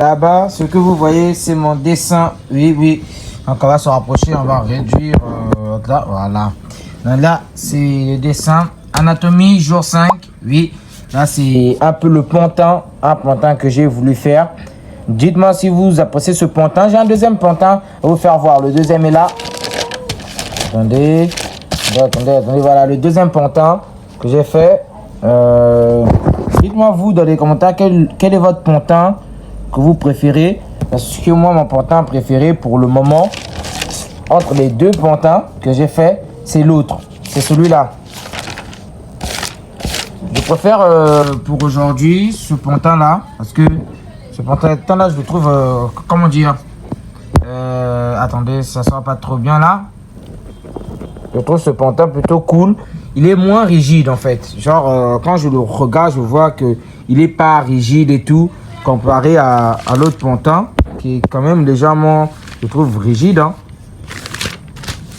Là-bas, ce que vous voyez, c'est mon dessin. Oui, oui. Donc, on va se rapprocher, on va réduire. Là, voilà. Donc, là, c'est le dessin. Anatomie, jour 5. Oui. Là, c'est un peu le pontin. Un pontin que j'ai voulu faire. Dites-moi si vous appréciez ce pontin. J'ai un deuxième pontin à vous faire voir. Le deuxième est là. Attendez. Attendez. Voilà, le deuxième pontin que j'ai fait. Dites-moi, vous, dans les commentaires, quel est votre pontin que vous préférez, parce que moi mon pontin préféré pour le moment entre les deux pantins que j'ai fait, c'est l'autre, c'est celui-là. Je préfère pour aujourd'hui ce pantin là, parce que ce pantin là je le trouve comment dire, attendez, ça sera pas trop bien là. Je trouve ce pantin plutôt cool. Il est moins rigide en fait, genre quand je le regarde je vois que il est pas rigide et tout, comparé à l'autre pantin qui est quand même légèrement, je trouve, rigide, hein.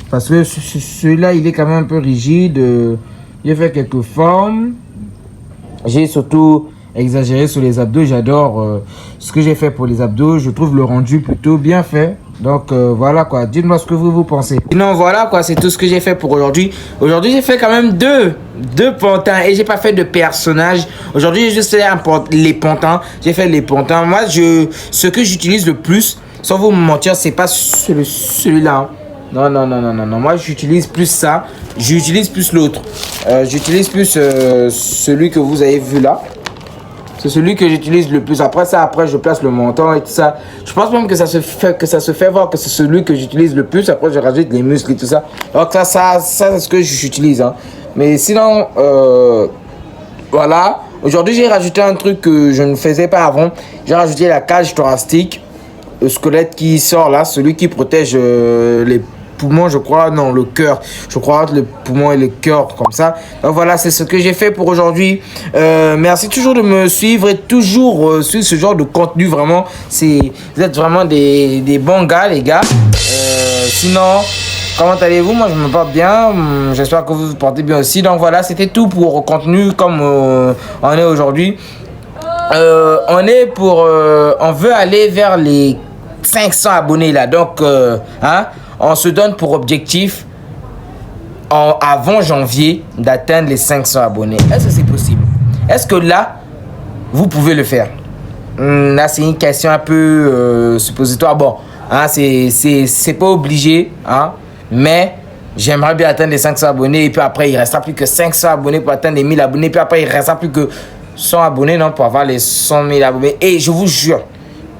Parce que celui-là il est quand même un peu rigide. J'ai fait quelques formes, j'ai surtout exagéré sur les abdos. J'adore ce que j'ai fait pour les abdos, je trouve le rendu plutôt bien fait. Donc voilà quoi, dites-moi ce que vous pensez. Sinon voilà quoi, c'est tout ce que j'ai fait pour aujourd'hui. Aujourd'hui j'ai fait quand même deux pantins et j'ai pas fait de personnage. Aujourd'hui j'ai juste fait les pantins. J'ai fait les pantins. Moi ce que j'utilise le plus, sans vous mentir, c'est pas celui-là. Non. Moi j'utilise plus ça. J'utilise plus l'autre. J'utilise plus celui que vous avez vu là. C'est celui que j'utilise le plus. Après je place le montant et tout ça. Je pense même que ça se fait voir que c'est celui que j'utilise le plus. Après, je rajoute les muscles et tout ça. Donc ça c'est ce que j'utilise, hein. Mais sinon, voilà. Aujourd'hui, j'ai rajouté un truc que je ne faisais pas avant. J'ai rajouté la cage thoracique. Le squelette qui sort là. Celui qui protège les poumons, je crois, non, le cœur, je crois, le poumon et le cœur, comme ça. Donc voilà, c'est ce que j'ai fait pour aujourd'hui. Merci toujours de me suivre et toujours suivre ce genre de contenu. Vraiment, vous êtes vraiment des bons gars, les gars. Sinon, comment allez-vous? Moi, je me porte bien. J'espère que vous vous portez bien aussi. Donc voilà, c'était tout pour le contenu comme on est aujourd'hui. On veut aller vers les 500 abonnés là. Donc, on se donne pour objectif avant janvier d'atteindre les 500 abonnés. Est-ce que c'est possible? Est-ce que là, vous pouvez le faire? Là, c'est une question un peu suppositoire. Bon, c'est pas obligé, hein, mais j'aimerais bien atteindre les 500 abonnés. Et puis après, il ne restera plus que 500 abonnés pour atteindre les 1000 abonnés. Puis après, il ne restera plus que 100 abonnés, non, pour avoir les 100 000 abonnés. Et je vous jure,